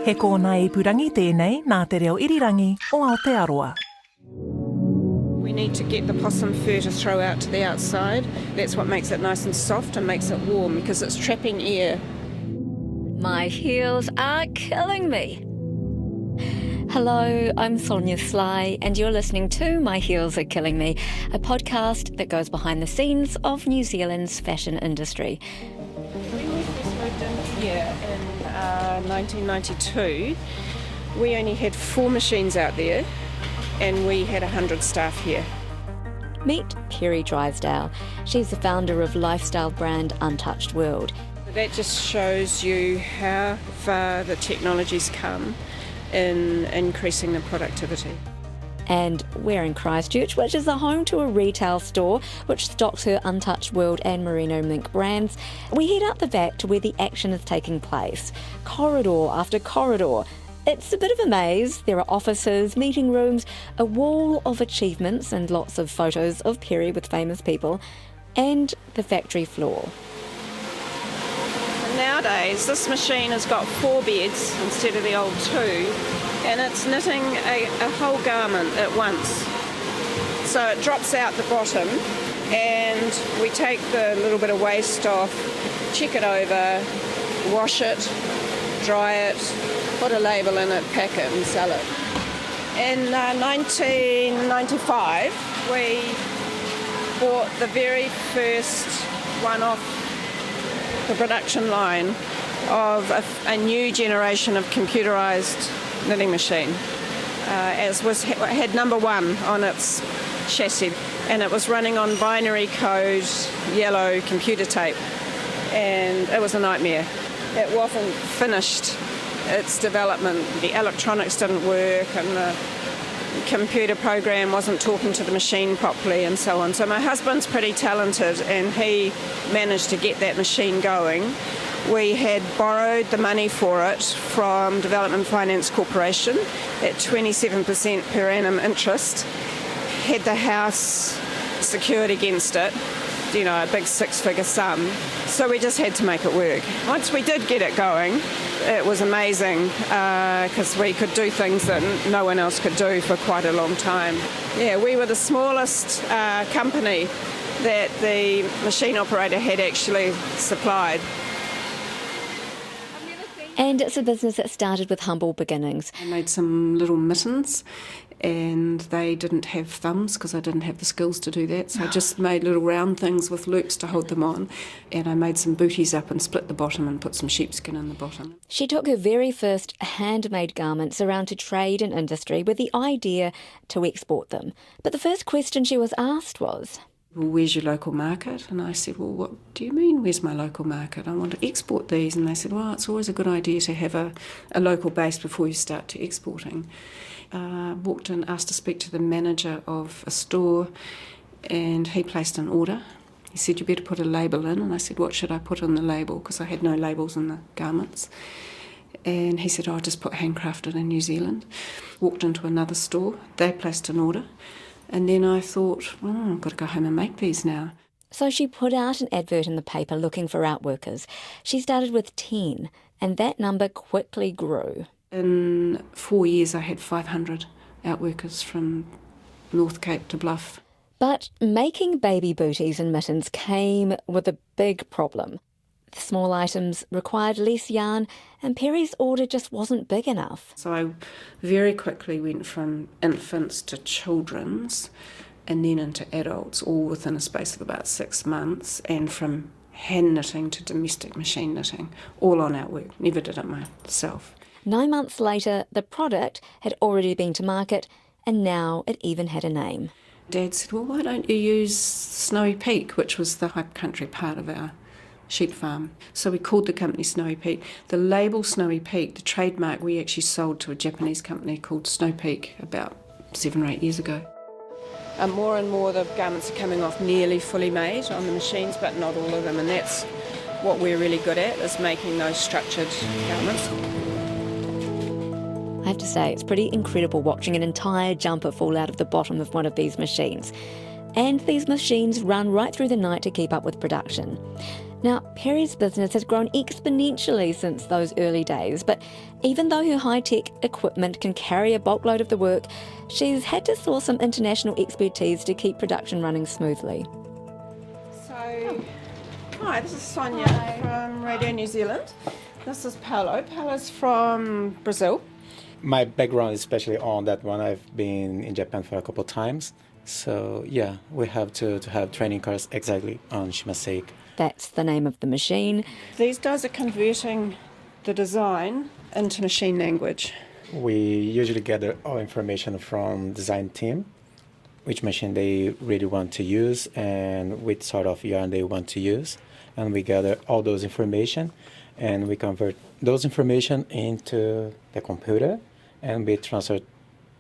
He kōna ipurangi tēnei nā te reo irirangi o Aotearoa. We need to get the possum fur to throw out to the outside. That's what makes it nice and soft and makes it warm because it's trapping air. My heels are killing me. Hello, I'm Sonia Sly, and you're listening to My Heels Are Killing Me, a podcast that goes behind the scenes of New Zealand's fashion industry. When we first moved in here in 1992, we only had 4 machines out there, and we had 100 staff here. Meet Peri Drysdale. She's the founder of lifestyle brand Untouched World. That just shows you how far the technology's come in increasing the productivity. And we're in Christchurch, which is the home to a retail store which stocks her Untouched World and Merino Mink brands. We head up the back to where the action is taking place. Corridor after corridor. It's a bit of a maze. There are offices, meeting rooms, a wall of achievements and lots of photos of Peri with famous people, and the factory floor. Nowadays, this machine has got 4 beds instead of the old 2, and it's knitting a whole garment at once. So it drops out the bottom, and we take the little bit of waste off, check it over, wash it, dry it, put a label in it, pack it and sell it. In 1995, we bought the very first one off the production line of a new generation of computerised knitting machine, had number 1 on its chassis, and it was running on binary code yellow computer tape, and it was a nightmare. It wasn't finished, its development. The electronics didn't work, and the computer program wasn't talking to the machine properly and so on. So my husband's pretty talented, and he managed to get that machine going. We had borrowed the money for it from Development Finance Corporation at 27% per annum interest, had the house secured against it, you know, a big 6-figure sum. So we just had to make it work. Once we did get it going, it was amazing because we could do things that no one else could do for quite a long time. Yeah, we were the smallest company that the machine operator had actually supplied. And it's a business that started with humble beginnings. I made some little mittens, and they didn't have thumbs because I didn't have the skills to do that, so I just made little round things with loops to hold them on, and I made some booties up and split the bottom and put some sheepskin in the bottom. She took her very first handmade garments around to trade and industry with the idea to export them. But the first question she was asked was, well, where's your local market? And I said, well, what do you mean, where's my local market? I want to export these. And they said, well, it's always a good idea to have a local base before you start to exporting. Walked in, asked to speak to the manager of a store, and he placed an order. He said, you better put a label in. And I said, what should I put on the label? Because I had no labels in the garments. And he said, oh, just put handcrafted in New Zealand. Walked into another store. They placed an order. And then I thought, oh, I've got to go home and make these now. So she put out an advert in the paper looking for outworkers. She started with 10, and that number quickly grew. In 4 years, I had 500 outworkers from North Cape to Bluff. But making baby booties and mittens came with a big problem. The small items required less yarn, and Peri's order just wasn't big enough. So I very quickly went from infants to children's and then into adults, all within a space of about 6 months, and from hand knitting to domestic machine knitting, all on outwork. Never did it myself. 9 months later, the product had already been to market, and now it even had a name. Dad said, well, why don't you use Snowy Peak, which was the high country part of our sheep farm. So we called the company Snowy Peak. The label Snowy Peak, the trademark, we actually sold to a Japanese company called Snow Peak about 7 or 8 years ago. More and more the garments are coming off nearly fully made on the machines, but not all of them, and that's what we're really good at, is making those structured garments. I have to say, it's pretty incredible watching an entire jumper fall out of the bottom of one of these machines. And these machines run right through the night to keep up with production. Now, Peri's business has grown exponentially since those early days, but even though her high-tech equipment can carry a bulk load of the work, she's had to source some international expertise to keep production running smoothly. So, hi, this is Sonia from Radio New Zealand. This is Paolo. Paolo's from Brazil. My background is especially on that one. I've been in Japan for a couple of times. So, yeah, we have to have training course exactly on Shimasake. That's the name of the machine. These guys are converting the design into machine language. We usually gather all information from design team, which machine they really want to use and which sort of yarn they want to use. And we gather all those information and we convert those information into the computer and we transfer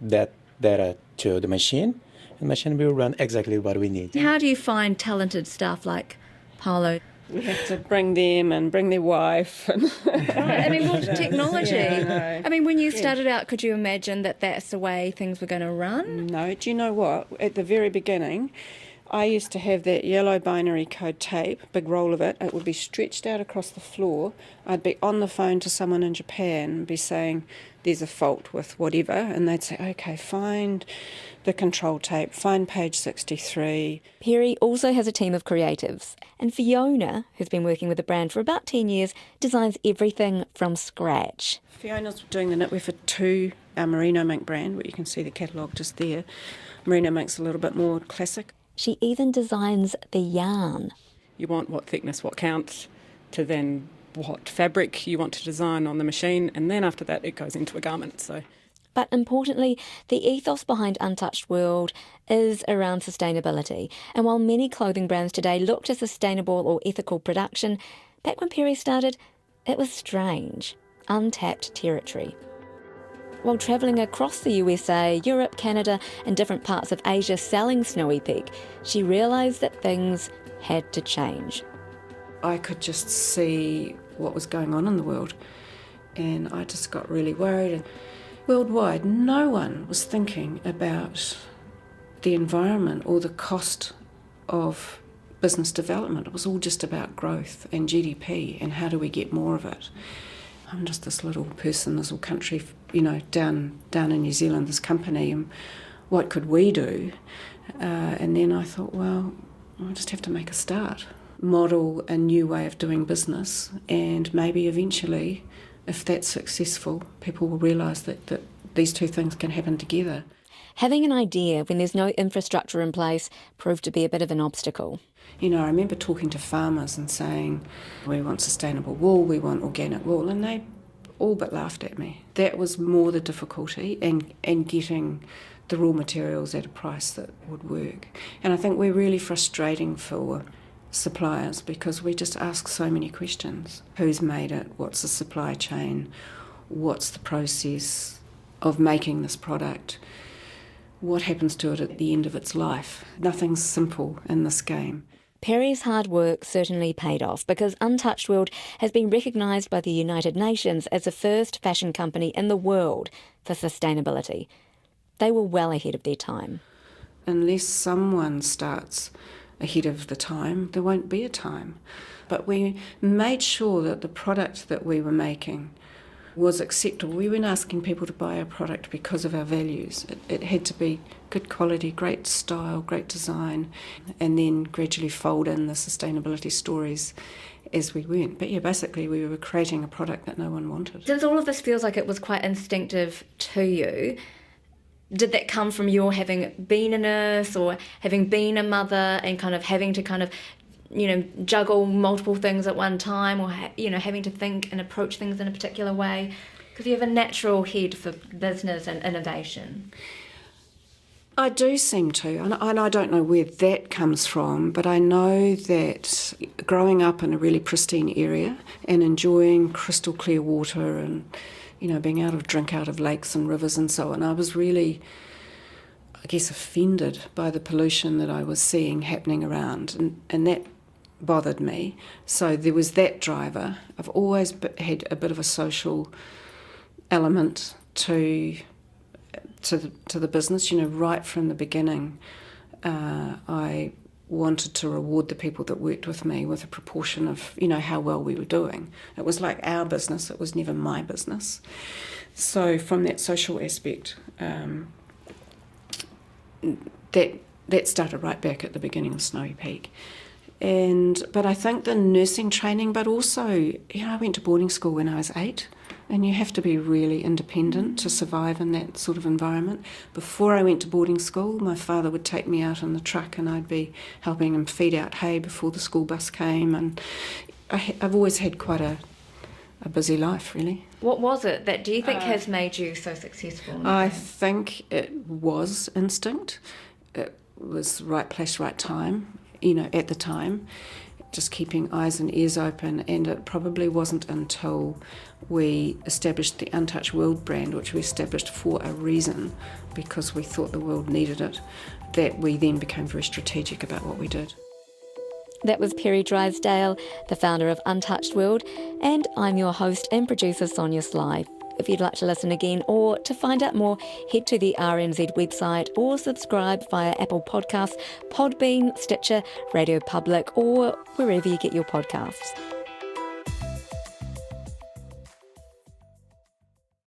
that data to the machine. And the machine will run exactly what we need. How do you find talented staff like Paolo? We have to bring them and bring their wife. And I mean, well, technology. Yeah, I know. I mean, when you started out, could you imagine that that's the way things were going to run? No, do you know what? At the very beginning, I used to have that yellow binary code tape, big roll of it. It would be stretched out across the floor. I'd be on the phone to someone in Japan and be saying, there's a fault with whatever. And they'd say, okay, find the control tape, find page 63. Peri also has a team of creatives. And Fiona, who's been working with the brand for about 10 years, designs everything from scratch. Fiona's doing the knitwear for two, our Merino Mink brand, where you can see the catalogue just there. Merino Mink's a little bit more classic. She even designs the yarn. You want what thickness, what count, to then what fabric you want to design on the machine, and then after that it goes into a garment. So, But importantly, the ethos behind Untouched World is around sustainability. And while many clothing brands today look to sustainable or ethical production, back when Peri started, it was strange, untapped territory. While travelling across the USA, Europe, Canada and different parts of Asia selling Snowy Peak, she realised that things had to change. I could just see what was going on in the world and I just got really worried. And worldwide, no one was thinking about the environment or the cost of business development. It was all just about growth and GDP and how do we get more of it. I'm just this little person, this little country, down in New Zealand, this company, and what could we do? And then I thought, well, I'll just have to make a start, model a new way of doing business, and maybe eventually, if that's successful, people will realise that these two things can happen together. Having an idea when there's no infrastructure in place proved to be a bit of an obstacle. I remember talking to farmers and saying, we want sustainable wool, we want organic wool, and they all but laughed at me. That was more the difficulty and getting the raw materials at a price that would work. And I think we're really frustrating for suppliers because we just ask so many questions. Who's made it? What's the supply chain? What's the process of making this product? What happens to it at the end of its life? Nothing's simple in this game. Peri's hard work certainly paid off because Untouched World has been recognised by the United Nations as the first fashion company in the world for sustainability. They were well ahead of their time. Unless someone starts ahead of the time, there won't be a time. But we made sure that the product that we were making was acceptable. We weren't asking people to buy our product because of our values. It had to be good quality, great style, great design, and then gradually fold in the sustainability stories as we went. But yeah, basically we were creating a product that no one wanted. Since all of this feels like it was quite instinctive to you, did that come from your having been a nurse or having been a mother and kind of having to juggle multiple things at one time, or having to think and approach things in a particular way? Because you have a natural head for business and innovation. I do seem to, and I don't know where that comes from, but I know that growing up in a really pristine area and enjoying crystal clear water and being able to drink out of lakes and rivers and so on, I was really, I guess, offended by the pollution that I was seeing happening around, and that bothered me. So there was that driver. I've always had a bit of a social element to the business. Right from the beginning, I wanted to reward the people that worked with me with a proportion of, how well we were doing. It was like our business, it was never my business. So from that social aspect, that started right back at the beginning of Snowy Peak. But I think the nursing training, but also, I went to boarding school when I was 8, and you have to be really independent to survive in that sort of environment. Before I went to boarding school, my father would take me out in the truck and I'd be helping him feed out hay before the school bus came, and I've always had quite a busy life, really. What was it that do you think has made you so successful? I think it was instinct. It was right place, right time, at the time, just keeping eyes and ears open. And it probably wasn't until we established the Untouched World brand, which we established for a reason, because we thought the world needed it, that we then became very strategic about what we did. That was Peri Drysdale, the founder of Untouched World, and I'm your host and producer, Sonia Sly. If you'd like to listen again or to find out more, head to the RNZ website or subscribe via Apple Podcasts, Podbean, Stitcher, Radio Public, or wherever you get your podcasts.